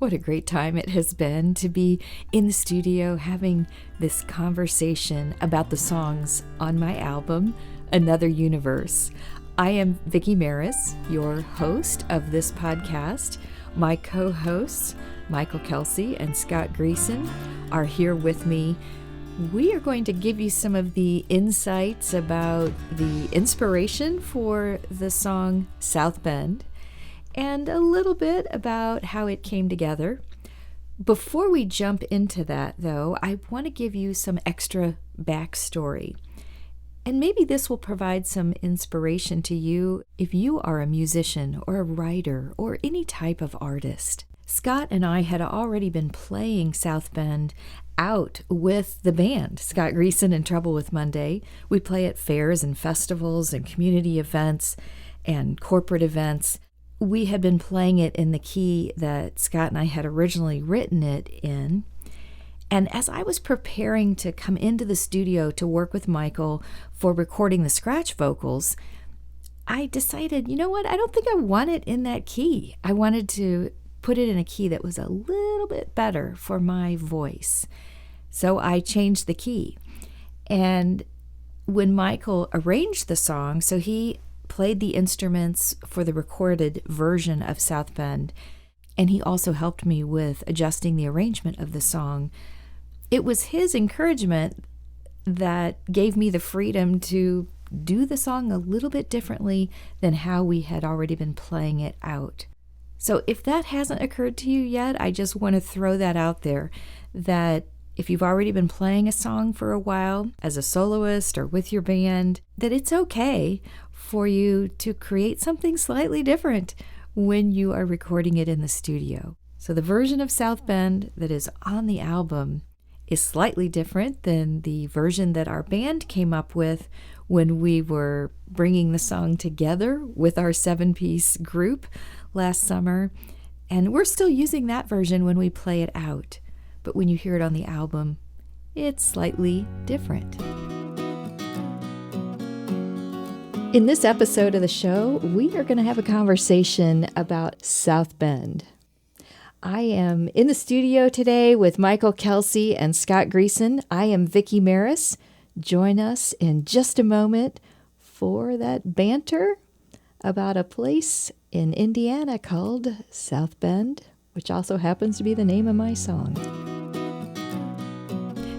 What a great time it has been to be in the studio having this conversation about the songs on my album, Another Universe. I am Vickie Maris, your host of this podcast. My co-hosts, Michael Kelsey and Scott Greeson, are here with me. We are going to give you some of the insights about the inspiration for the song South Bend, and a little bit about how it came together. Before we jump into that, though, I want to give you some extra backstory. And maybe this will provide some inspiration to you if you are a musician or a writer or any type of artist. Scott and I had already been playing South Bend out with the band, Scott Greeson and Trouble with Monday. We play at fairs and festivals and community events and corporate events. We had been playing it in the key that Scott and I had originally written it in. And as I was preparing to come into the studio to work with Michael for recording the scratch vocals, I decided, you know what, I don't think I want it in that key. I wanted to put it in a key that was a little bit better for my voice. So I changed the key. And when Michael arranged the song, so he played the instruments for the recorded version of South Bend, and he also helped me with adjusting the arrangement of the song. It was his encouragement that gave me the freedom to do the song a little bit differently than how we had already been playing it out. So if that hasn't occurred to you yet, I just want to throw that out there, that if you've already been playing a song for a while as a soloist or with your band, that it's okay for you to create something slightly different when you are recording it in the studio. So the version of South Bend that is on the album is slightly different than the version that our band came up with when we were bringing the song together with our 7-piece group last summer. And we're still using that version when we play it out. But when you hear it on the album, it's slightly different. In this episode of the show, we are going to have a conversation about South Bend. I am in the studio today with Michael Kelsey and Scott Greeson. I am Vickie Maris. Join us in just a moment for that banter about a place in Indiana called South Bend, which also happens to be the name of my song.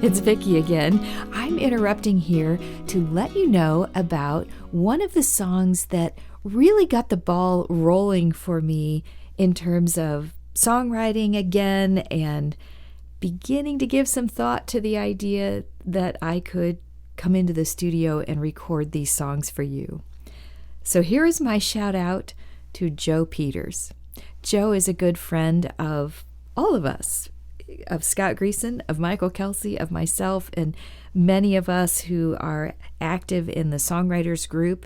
It's Vickie again. I'm interrupting here to let you know about one of the songs that really got the ball rolling for me in terms of songwriting again and beginning to give some thought to the idea that I could come into the studio and record these songs for you. So here is my shout out to Joe Peters. Joe is a good friend of all of us, of Scott Greeson, of Michael Kelsey, of myself, and many of us who are active in the Songwriters group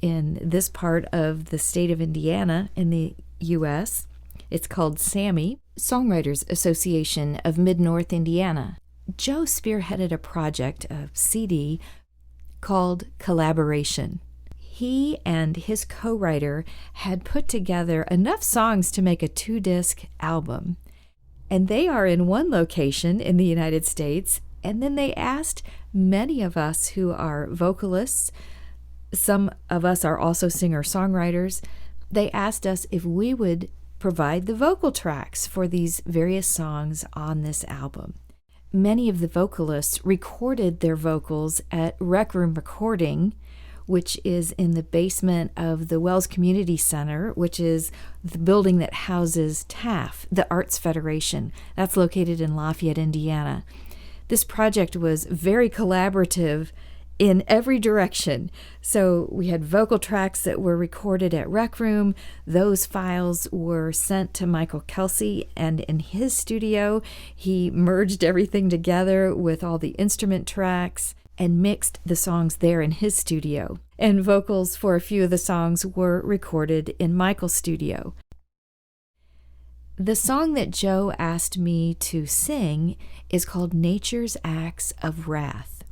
in this part of the state of Indiana in the U.S. It's called S.A.M.I, Songwriters Association of Mid-North Indiana. Joe spearheaded a project, a CD, called Collaboration. He and his co-writer had put together enough songs to make a 2-disc album. And they are in one location in the United States, and then they asked many of us who are vocalists, some of us are also singer-songwriters, they asked us if we would provide the vocal tracks for these various songs on this album. Many of the vocalists recorded their vocals at Rec Room Recording, which is in the basement of the Wells Community Center, which is the building that houses TAF, the Arts Federation. That's located in Lafayette, Indiana. This project was very collaborative in every direction. So we had vocal tracks that were recorded at Rec Room. Those files were sent to Michael Kelsey, and in his studio, he merged everything together with all the instrument tracks and mixed the songs there in his studio. And vocals for a few of the songs were recorded in Michael's studio. The song that Joe asked me to sing is called Nature's Acts of Wrath.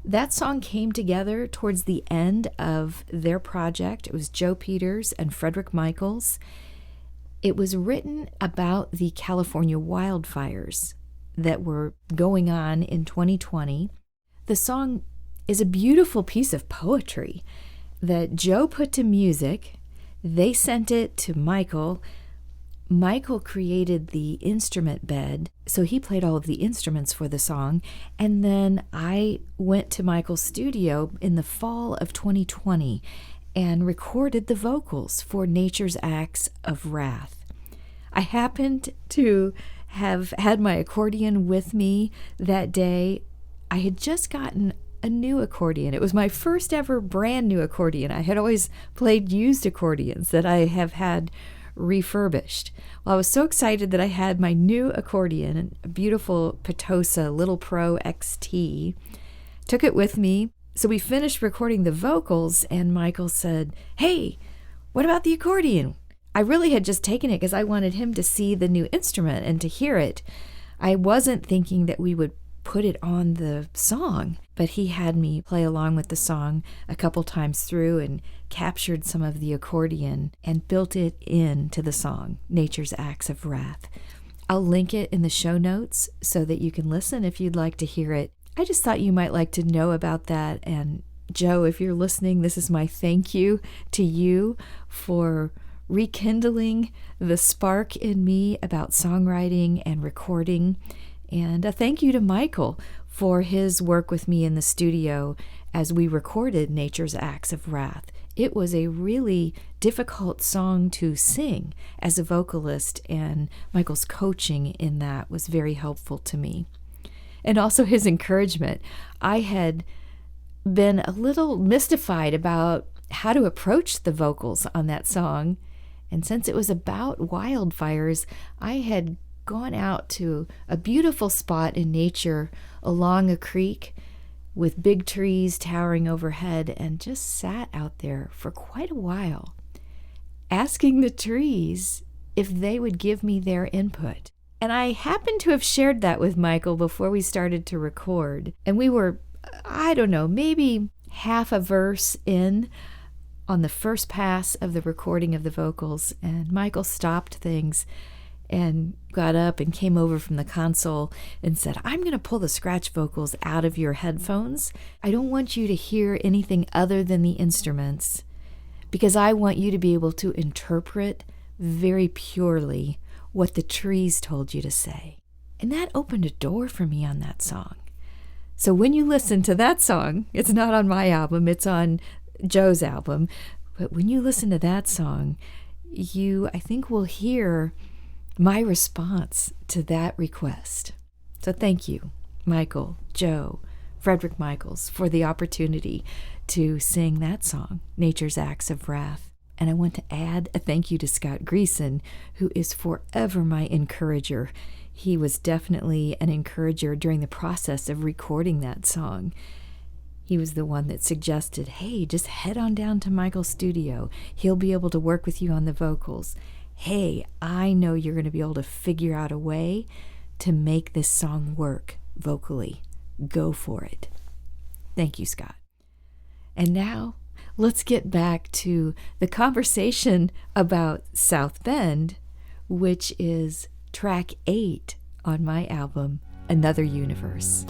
That song came together towards the end of their project. It was Joe Peters and Frederick Michaels. It was written about the California wildfires that were going on in 2020. The song is a beautiful piece of poetry that Joe put to music. They sent it to Michael. Michael created the instrument bed, so he played all of the instruments for the song. And then I went to Michael's studio in the fall of 2020 and recorded the vocals for Nature's Acts of Wrath. I happened to have had my accordion with me that day. I had just gotten a new accordion. It was my first ever brand new accordion. I had always played used accordions that I have had refurbished. Well, I was so excited that I had my new accordion, a beautiful Petosa Little Pro XT. Took it with me. So we finished recording the vocals, and Michael said, "Hey, what about the accordion?" I really had just taken it because I wanted him to see the new instrument and to hear it. I wasn't thinking that we would put it on the song, but he had me play along with the song a couple times through and captured some of the accordion and built it into the song, Nature's Acts of Wrath. I'll link it in the show notes so that you can listen if you'd like to hear it. I just thought you might like to know about that. And Joe, if you're listening, this is my thank you to you for rekindling the spark in me about songwriting and recording. And a thank you to Michael for his work with me in the studio as we recorded Nature's Acts of Wrath. It was a really difficult song to sing as a vocalist, and Michael's coaching in that was very helpful to me. And also his encouragement. I had been a little mystified about how to approach the vocals on that song. And since it was about wildfires, I had gone out to a beautiful spot in nature along a creek with big trees towering overhead and just sat out there for quite a while, asking the trees if they would give me their input. And I happened to have shared that with Michael before we started to record. And we were, I don't know, maybe half a verse in on the first pass of the recording of the vocals. And Michael stopped things and got up and came over from the console and said, "I'm going to pull the scratch vocals out of your headphones. I don't want you to hear anything other than the instruments because I want you to be able to interpret very purely what the trees told you to say." And that opened a door for me on that song. So when you listen to that song, it's not on my album, it's on Joe's album, but when you listen to that song, you, I think, will hear my response to that request. So thank you, Michael, Joe, Frederick Michaels, for the opportunity to sing that song, Nature's Acts of Wrath. And I want to add a thank you to Scott Greeson, who is forever my encourager. He was definitely an encourager during the process of recording that song. He was the one that suggested, "Hey, just head on down to Michael's studio. He'll be able to work with you on the vocals. Hey, I know you're going to be able to figure out a way to make this song work vocally. Go for it." Thank you, Scott. And now let's get back to the conversation about South Bend, which is track 8 on my album, Another Universe.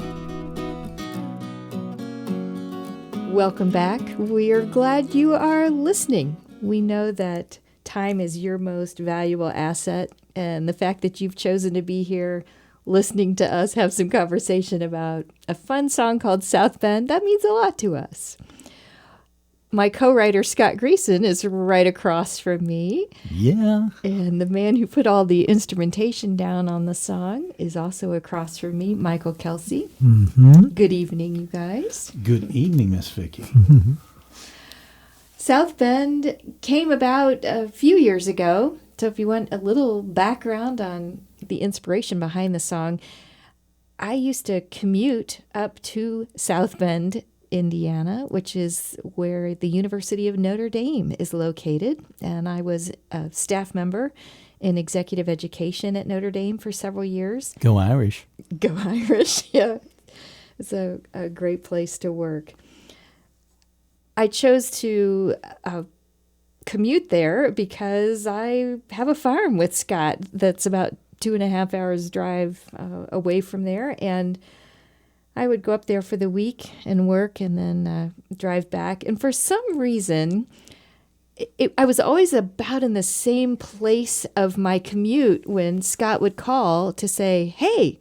Welcome back. We are glad you are listening. We know that time is your most valuable asset, and the fact that you've chosen to be here listening to us have some conversation about a fun song called South Bend, that means a lot to us. My co-writer, Scott Greeson, is right across from me. Yeah. And the man who put all the instrumentation down on the song is also across from me, Michael Kelsey. Mm-hmm. Good evening, you guys. Good evening, Miss Vickie. Mm-hmm. South Bend came about a few years ago. So if you want a little background on the inspiration behind the song, I used to commute up to South Bend, Indiana, which is where the University of Notre Dame is located. And I was a staff member in executive education at Notre Dame for several years. Go Irish. Go Irish, yeah. It's a great place to work. I chose to commute there because I have a farm with Scott that's about 2.5 hours drive away from there. And I would go up there for the week and work and then drive back. And for some reason, I was always about in the same place of my commute when Scott would call to say, hey,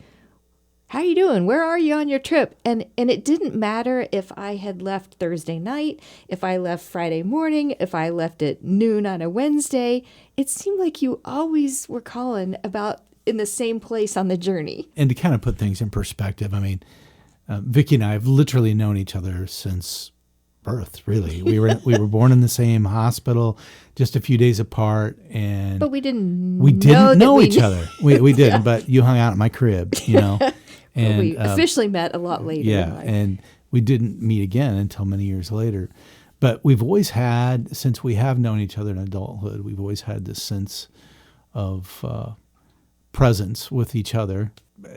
how you doing? Where are you on your trip? And it didn't matter if I had left Thursday night, if I left Friday morning, if I left at noon on a Wednesday. It seemed like you always were calling about in the same place on the journey. And to kind of put things in perspective, I mean, Vickie and I have literally known each other since birth, really. We were born in the same hospital, just a few days apart, and but we didn't know each other. We didn't, yeah. But you hung out at my crib, you know. And we officially met a lot later. Yeah, and we didn't meet again until many years later. But we've always had, since we have known each other in adulthood, we've always had this sense of presence with each other.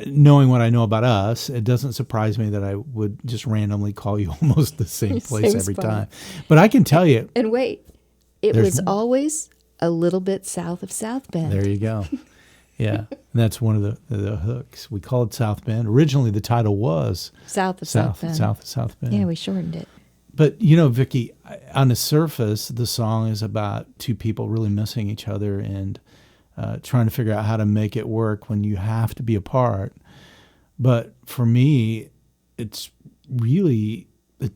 Knowing what I know about us, it doesn't surprise me that I would just randomly call you almost the same place every time. But I can tell you. And wait, it was always a little bit south of South Bend. There you go. Yeah, and that's one of the hooks. We called it South Bend. Originally, the title was South of South Bend. South of South Bend. Yeah, we shortened it. But, you know, Vickie, on the surface, the song is about two people really missing each other and trying to figure out how to make it work when you have to be apart. But for me, it's really,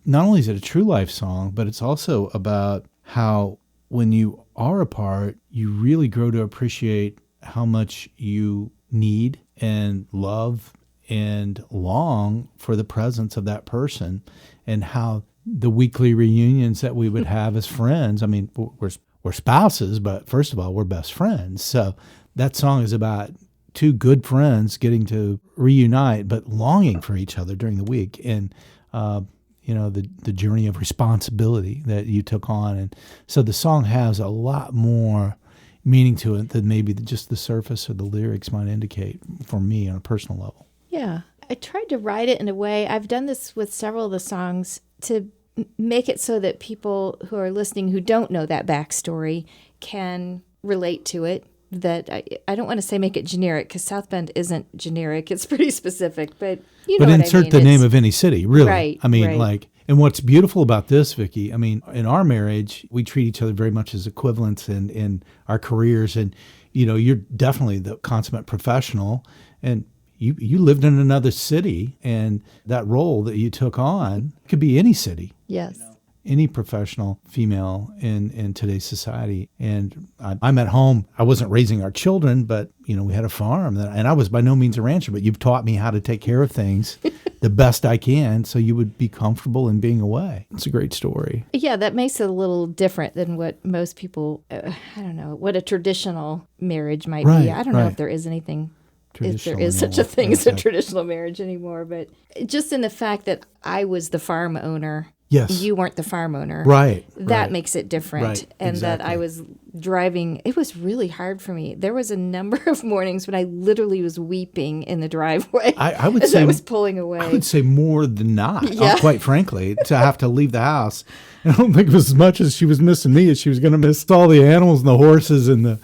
not only is it a true life song, but it's also about how when you are apart, you really grow to appreciate how much you need and love and long for the presence of that person, and how the weekly reunions that we would have as friends. I mean, we're spouses, but first of all, we're best friends. So that song is about two good friends getting to reunite, but longing for each other during the week. And, you know, the journey of responsibility that you took on. And so the song has a lot more meaning to it than maybe just the surface or the lyrics might indicate for me on a personal level. Yeah. I tried to write it in a way, I've done this with several of the songs, to make it so that people who are listening who don't know that backstory can relate to it. That I don't want to say make it generic, because South Bend isn't generic. It's pretty specific, but you know what I mean. But insert the name of any city, really. Right. I mean, like, and what's beautiful about this, Vickie, I mean, in our marriage, we treat each other very much as equivalents in our careers. And, you know, you're definitely the consummate professional, and you lived in another city, and that role that you took on could be any city. Yes. You know, any professional female in today's society. And I'm at home. I wasn't raising our children, but, you know, we had a farm, and I was by no means a rancher, but you've taught me how to take care of things the best I can, so you would be comfortable in being away. It's a great story. Yeah, that makes it a little different than what most people, I don't know, what a traditional marriage might be. I don't know if there is anything, if there is such a thing as a traditional marriage anymore, but just in the fact that I was the farm owner. Yes. You weren't the farm owner. Right. That makes it different. Right. And that I was driving, it was really hard for me. There was a number of mornings when I literally was weeping in the driveway I would as say, I was pulling away. I would say more than not, yeah. Quite frankly, to have to leave the house. I don't think it was as much as she was missing me as she was going to miss all the animals and the horses and the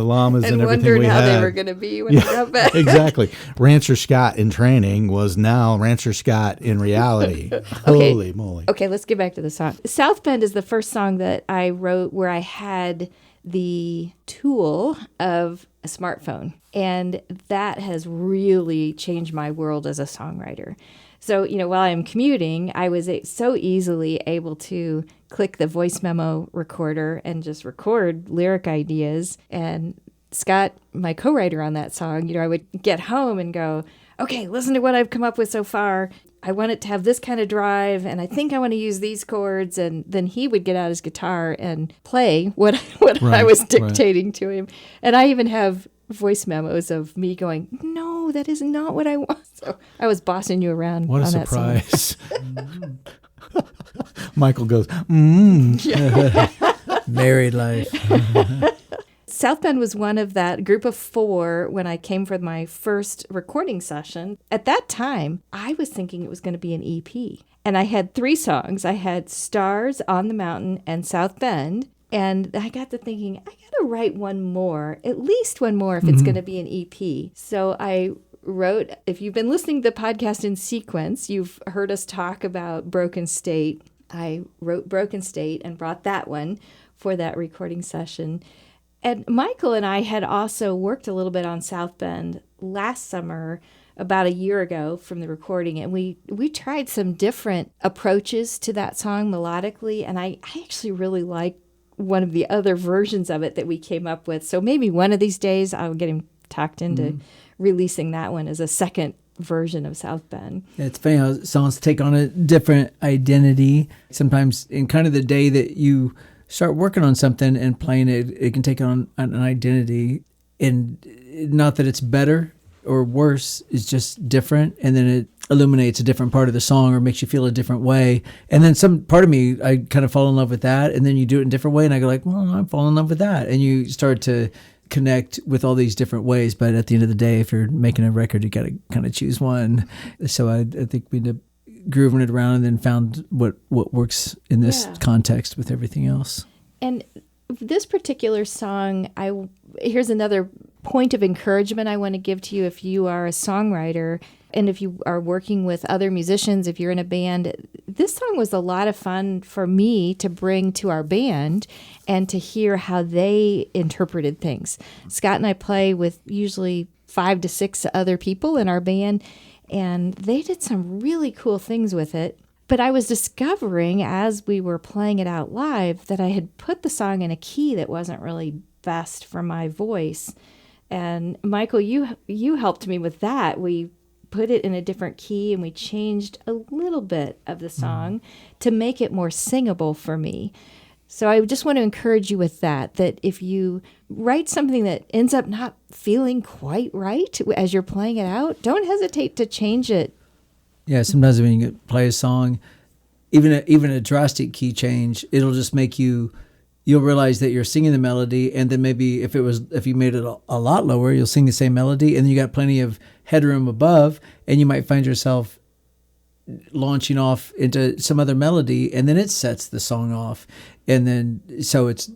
llamas and everything we had. And wondered how they were going to be when I got back. Exactly. Rancher Scott in training was now Rancher Scott in reality. Holy moly. Okay, let's get back to the song. South Bend is the first song that I wrote where I had the tool of a smartphone. And that has really changed my world as a songwriter. So, you know, while I'm commuting, I was so easily able to click the voice memo recorder and just record lyric ideas. And Scott, my co-writer on that song, you know, I would get home and go, okay, listen to what I've come up with so far. I want it to have this kind of drive, and I think I want to use these chords. And then he would get out his guitar and play what I was dictating to him. And I even have voice memos of me going, no, that is not what I want. So I was bossing you around. What a on surprise. That song. Michael goes, Married life. South Bend was one of that group of 4 when I came for my first recording session. At that time, I was thinking it was going to be an EP. And I had 3 songs. I had Stars, On the Mountain, and South Bend. And I got to thinking, I got to write one more, at least one more if it's going to be an EP. So I wrote, if you've been listening to the podcast in sequence, you've heard us talk about Broken State. I wrote Broken State and brought that one for that recording session. And Michael and I had also worked a little bit on South Bend last summer, about a year ago from the recording, and we tried some different approaches to that song melodically, and I actually really like one of the other versions of it that we came up with. So maybe one of these days I'll get him talked into releasing that one as a second version of South Bend. Yeah, it's funny how songs take on a different identity. Sometimes in kind of the day that you start working on something and playing it, it can take on an identity, and not that it's better or worse, is just different, and then it illuminates a different part of the song or makes you feel a different way. And then some part of me, I kind of fall in love with that, and then you do it in a different way, and I go like, well, I'm falling in love with that. And you start to connect with all these different ways, but at the end of the day, if you're making a record, you got to kind of choose one. So I think we ended up grooving it around and then found what works in this context with everything else. And this particular song, here's another point of encouragement I want to give to you if you are a songwriter and if you are working with other musicians, if you're in a band. This song was a lot of fun for me to bring to our band and to hear how they interpreted things. Scott and I play with usually 5 to 6 other people in our band, and they did some really cool things with it. But I was discovering as we were playing it out live that I had put the song in a key that wasn't really best for my voice. And Michael, you helped me with that. We put it in a different key and we changed a little bit of the song to make it more singable for me. So I just want to encourage you with that if you write something that ends up not feeling quite right as you're playing it out, don't hesitate to change it. Yeah, sometimes when you play a song, even a drastic key change, it'll just make you'll realize that you're singing the melody, and then maybe if you made it a lot lower, you'll sing the same melody, and then you got plenty of headroom above, and you might find yourself launching off into some other melody, and then it sets the song off. And then so it's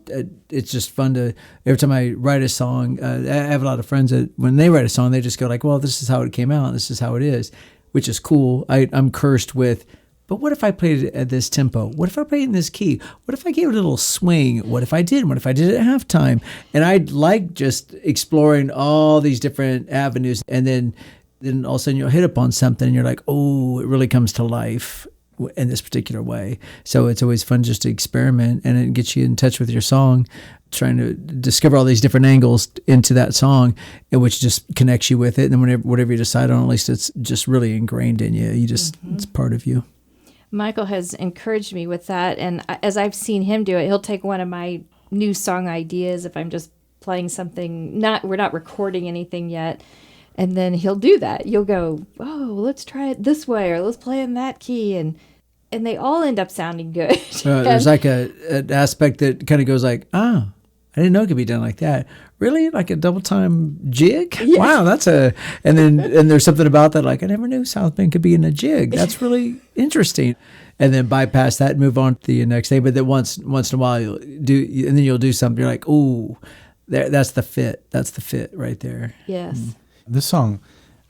just fun to, every time I write a song, I have a lot of friends that when they write a song, they just go like, well, this is how it came out, this is how it is, which is cool. I'm cursed with, but what if I played it at this tempo? What if I played it in this key? What if I gave it a little swing? What if I did? What if I did it at halftime? And I like just exploring all these different avenues, and then all of a sudden you'll hit upon something and you're like, oh, it really comes to life in this particular way. So it's always fun just to experiment, and it gets you in touch with your song, trying to discover all these different angles into that song, and which just connects you with it. And then whatever you decide on, at least it's just really ingrained in you. It's part of you. Michael has encouraged me with that, and as I've seen him do it, he'll take one of my new song ideas if I'm just playing something, we're not recording anything yet, and then he'll do that. You'll go, oh, let's try it this way, or let's play in that key, and they all end up sounding good. There's like an aspect that kind of goes like, I didn't know it could be done like that. Really? Like a double time jig? Yeah. Wow, and there's something about that, like, I never knew South Bend could be in a jig. That's really interesting. And then bypass that and move on to the next day. But then once in a while you'll do something, you're like, ooh, that's the fit. That's the fit right there. Yes. This song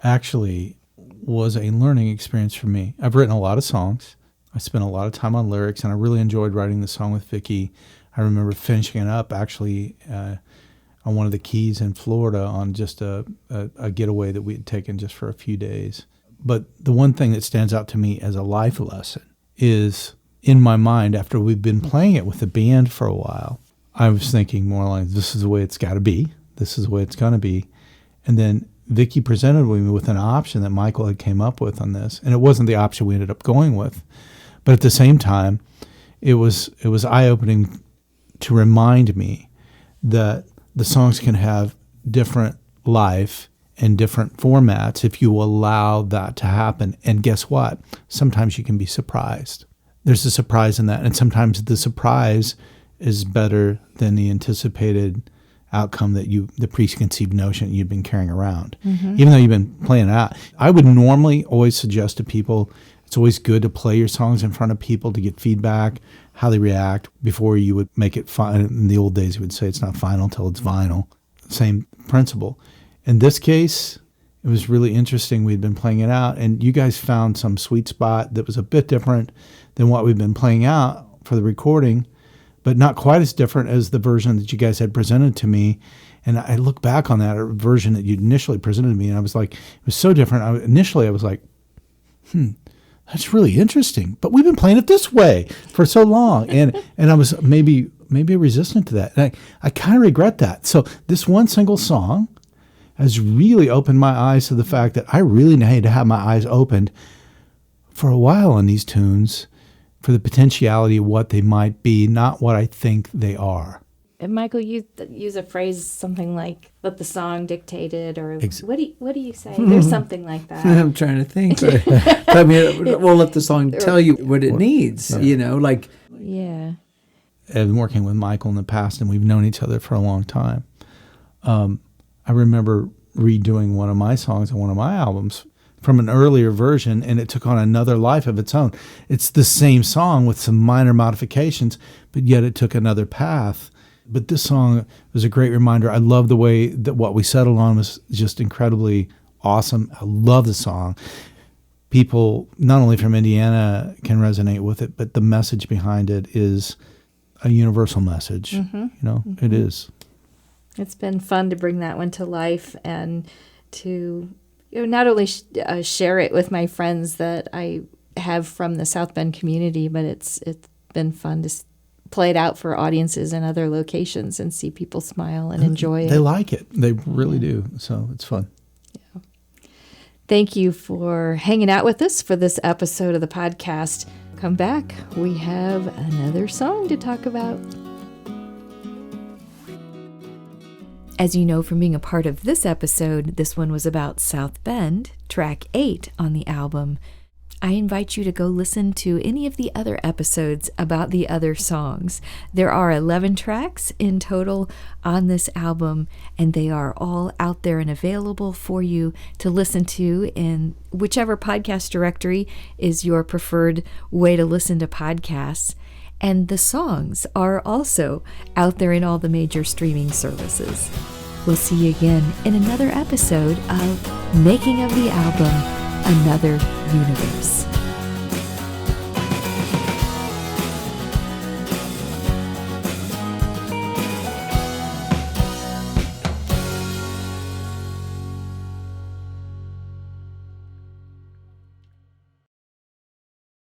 actually was a learning experience for me. I've written a lot of songs. I spent a lot of time on lyrics, and I really enjoyed writing the song with Vickie. I remember finishing it up actually on one of the keys in Florida on just a getaway that we had taken just for a few days. But the one thing that stands out to me as a life lesson is, in my mind, after we've been playing it with the band for a while, I was thinking more like, this is the way it's got to be. This is the way it's going to be. And then Vickie presented me with an option that Michael had came up with on this. And it wasn't the option we ended up going with. But at the same time, it was eye-opening to remind me that the songs can have different life and different formats if you allow that to happen. And guess what? Sometimes you can be surprised. There's a surprise in that. And sometimes the surprise is better than the anticipated outcome the preconceived notion you've been carrying around. Mm-hmm. Even though you've been playing it out. I would normally always suggest to people It's always good to play your songs in front of people to get feedback, how they react, before you would make it final. In the old days, you would say it's not final till it's vinyl. Same principle. In this case, it was really interesting. We'd been playing it out, and you guys found some sweet spot that was a bit different than what we've been playing out for the recording, but not quite as different as the version that you guys had presented to me. And I look back on that version that you initially presented to me, and I was like, it was so different. Initially, I was like, that's really interesting. But we've been playing it this way for so long. And I was maybe resistant to that. And I kind of regret that. So this one single song has really opened my eyes to the fact that I really need to have my eyes opened for a while on these tunes for the potentiality of what they might be, not what I think they are. And Michael, you use a phrase something like "let the song dictate it," or what do you say? There's something like that. I'm trying to think. I mean, we'll let the song tell you what it needs. Like. Yeah. I've been working with Michael in the past, and we've known each other for a long time. I remember redoing one of my songs on one of my albums from an earlier version, and it took on another life of its own. It's the same song with some minor modifications, but yet it took another path. But this song was a great reminder. I love the way that what we settled on was just incredibly awesome. I love the song. People, not only from Indiana, can resonate with it, but the message behind it is a universal message. Mm-hmm. It is. It's been fun to bring that one to life and to not only share it with my friends that I have from the South Bend community, but it's been fun to play it out for audiences in other locations and see people smile and enjoy it. They like it. They really do. So it's fun. Yeah. Thank you for hanging out with us for this episode of the podcast. Come back. We have another song to talk about. As you know from being a part of this episode, this one was about South Bend, track 8 on the album. I invite you to go listen to any of the other episodes about the other songs. There are 11 tracks in total on this album, and they are all out there and available for you to listen to in whichever podcast directory is your preferred way to listen to podcasts. And the songs are also out there in all the major streaming services. We'll see you again in another episode of Making of the Album, Another Universe.